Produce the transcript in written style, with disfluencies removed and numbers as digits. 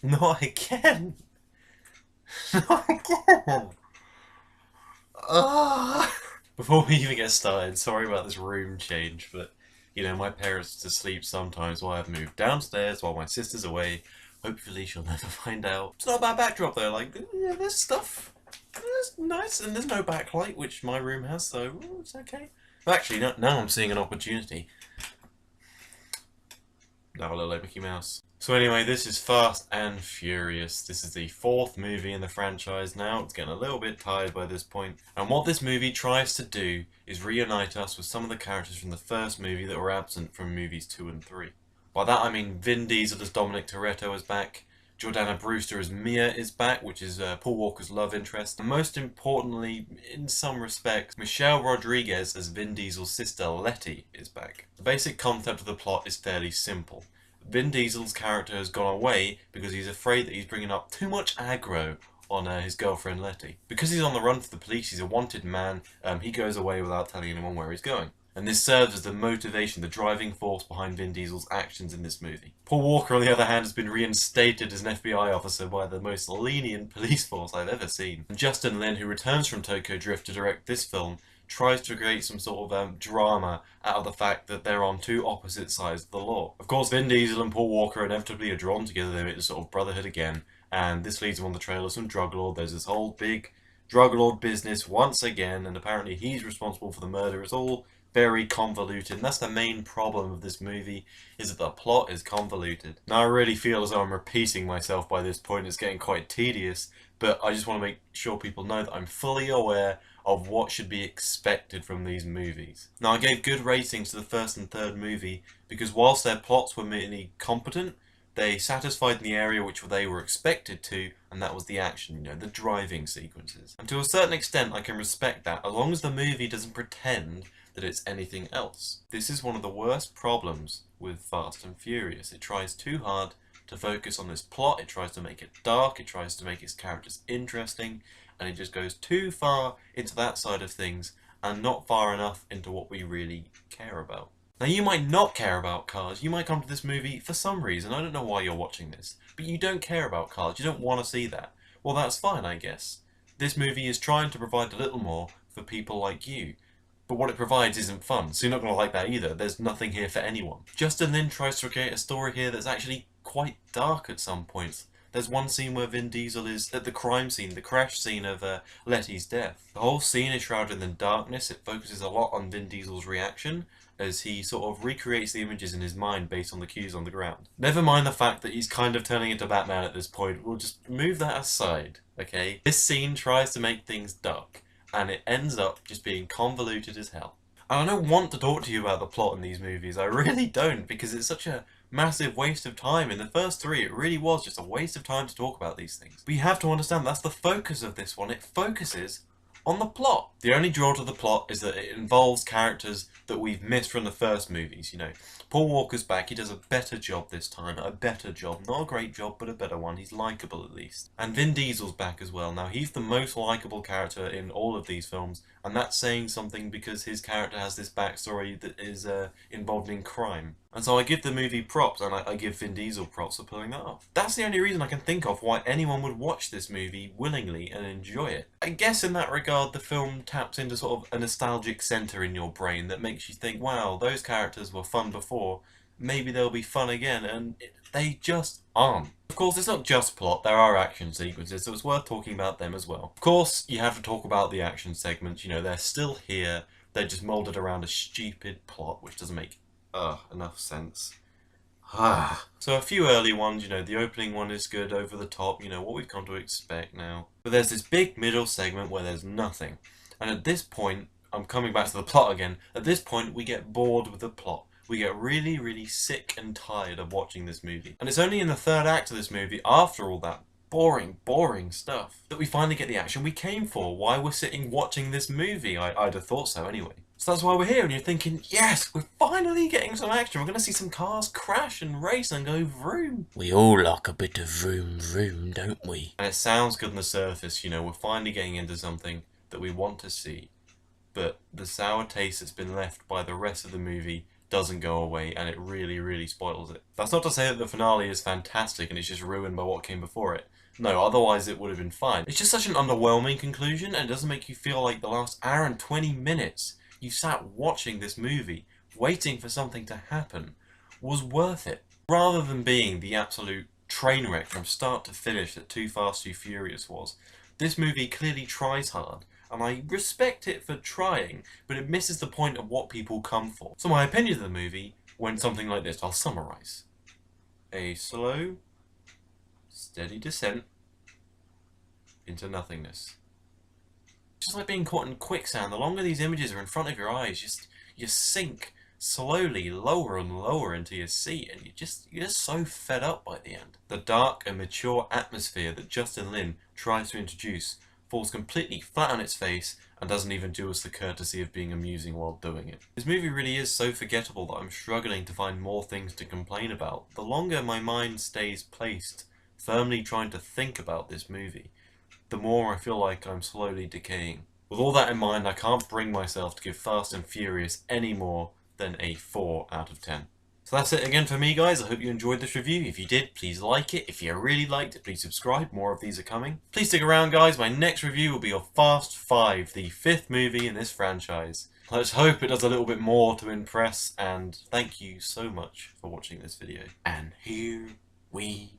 Not again! Not again! Ah! Before we even get started, sorry about this room change, but my parents are asleep sometimes while I've moved downstairs while my sister's away. Hopefully she'll never find out. It's not a bad backdrop though, like, yeah, there's stuff. It's nice, and there's no backlight, which my room has, so it's okay. But actually, now I'm seeing an opportunity. Now a little Mickey Mouse. So anyway, this is Fast and Furious. This is the fourth movie in the franchise now. It's getting a little bit tired by this point. And what this movie tries to do is reunite us with some of the characters from the first movie that were absent from movies 2 and 3. By that I mean Vin Diesel as Dominic Toretto is back, Jordana Brewster as Mia is back, which is Paul Walker's love interest, and most importantly, in some respects, Michelle Rodriguez as Vin Diesel's sister Letty is back. The basic concept of the plot is fairly simple. Vin Diesel's character has gone away because he's afraid that he's bringing up too much aggro on his girlfriend Letty. Because he's on the run for the police, he's a wanted man, he goes away without telling anyone where he's going. And this serves as the motivation, the driving force behind Vin Diesel's actions in this movie. Paul Walker, on the other hand, has been reinstated as an FBI officer by the most lenient police force I've ever seen. And Justin Lin, who returns from Tokyo Drift to direct this film, tries to create some sort of drama out of the fact that they're on two opposite sides of the law. Of course, Vin Diesel and Paul Walker inevitably are drawn together, they make a sort of brotherhood again, and this leads them on the trail of some drug lord. There's this whole big drug lord business once again, and apparently he's responsible for the murder. It's all very convoluted, and that's the main problem of this movie, is that the plot is convoluted. Now I really feel as though I'm repeating myself by this point. It's getting quite tedious, but I just want to make sure people know that I'm fully aware of what should be expected from these movies. Now I gave good ratings to the first and third movie because whilst their plots were merely competent, they satisfied in the area which they were expected to, and that was the action, the driving sequences. And to a certain extent I can respect that, as long as the movie doesn't pretend that it's anything else. This is one of the worst problems with Fast and Furious. It tries too hard to focus on this plot, it tries to make it dark, it tries to make its characters interesting, and it just goes too far into that side of things and not far enough into what we really care about. Now you might not care about cars, you might come to this movie for some reason, I don't know why you're watching this, but you don't care about cars, you don't want to see that. Well, that's fine, I guess. This movie is trying to provide a little more for people like you. But what it provides isn't fun, so you're not going to like that either. There's nothing here for anyone. Justin Lin tries to create a story here that's actually quite dark at some points. There's one scene where Vin Diesel is at the crime scene, the crash scene of Letty's death. The whole scene is shrouded in darkness. It focuses a lot on Vin Diesel's reaction as he sort of recreates the images in his mind based on the cues on the ground. Never mind the fact that he's kind of turning into Batman at this point. We'll just move that aside, okay? This scene tries to make things dark, and it ends up just being convoluted as hell. And I don't want to talk to you about the plot in these movies, I really don't, because it's such a massive waste of time. In the first three, it really was just a waste of time to talk about these things. But you have to understand, that's the focus of this one. It focuses on the plot. The only draw to the plot is that it involves characters that we've missed from the first movies, Paul Walker's back, he does a better job this time, a better job, not a great job, but a better one, he's likeable at least. And Vin Diesel's back as well. Now he's the most likeable character in all of these films, and that's saying something because his character has this backstory that is involved in crime. And so I give the movie props, and I give Vin Diesel props for pulling that off. That's the only reason I can think of why anyone would watch this movie willingly and enjoy it. I guess in that regard, the film taps into sort of a nostalgic centre in your brain that makes you think, wow, those characters were fun before, maybe they'll be fun again, and they just aren't. Of course, it's not just plot, there are action sequences, so it's worth talking about them as well. Of course, you have to talk about the action segments, they're still here, they're just moulded around a stupid plot, which doesn't make enough sense. So a few early ones, the opening one is good, over the top, what we've come to expect now. But there's this big middle segment where there's nothing. And at this point, I'm coming back to the plot again, at this point we get bored with the plot. We get really, really sick and tired of watching this movie. And it's only in the third act of this movie, after all that boring stuff, that we finally get the action we came for. Why we're sitting watching this movie, I'd have thought so anyway. So that's why we're here, and you're thinking, yes, we're finally getting some action. We're going to see some cars crash and race and go vroom. We all like a bit of vroom, don't we? And it sounds good on the surface, we're finally getting into something that we want to see. But the sour taste that's been left by the rest of the movie doesn't go away, and it really, really spoils it. That's not to say that the finale is fantastic and it's just ruined by what came before it. No, otherwise it would have been fine. It's just such an underwhelming conclusion, and it doesn't make you feel like the last hour and 20 minutes you sat watching this movie, waiting for something to happen, was worth it. Rather than being the absolute train wreck from start to finish that Too Fast, Too Furious was, this movie clearly tries hard, and I respect it for trying, but it misses the point of what people come for. So my opinion of the movie went something like this. I'll summarise. A slow, steady descent into nothingness. Just like being caught in quicksand, the longer these images are in front of your eyes, you sink slowly lower and lower into your seat, and you're just so fed up by the end. The dark and mature atmosphere that Justin Lin tries to introduce falls completely flat on its face and doesn't even do us the courtesy of being amusing while doing it. This movie really is so forgettable that I'm struggling to find more things to complain about. The longer my mind stays placed firmly trying to think about this movie, the more I feel like I'm slowly decaying. With all that in mind, I can't bring myself to give Fast and Furious any more than a 4 out of 10. So that's it again for me, guys. I hope you enjoyed this review. If you did, please like it. If you really liked it, please subscribe. More of these are coming. Please stick around, guys. My next review will be of Fast 5, the 5th movie in this franchise. Let's hope it does a little bit more to impress, and thank you so much for watching this video. And here we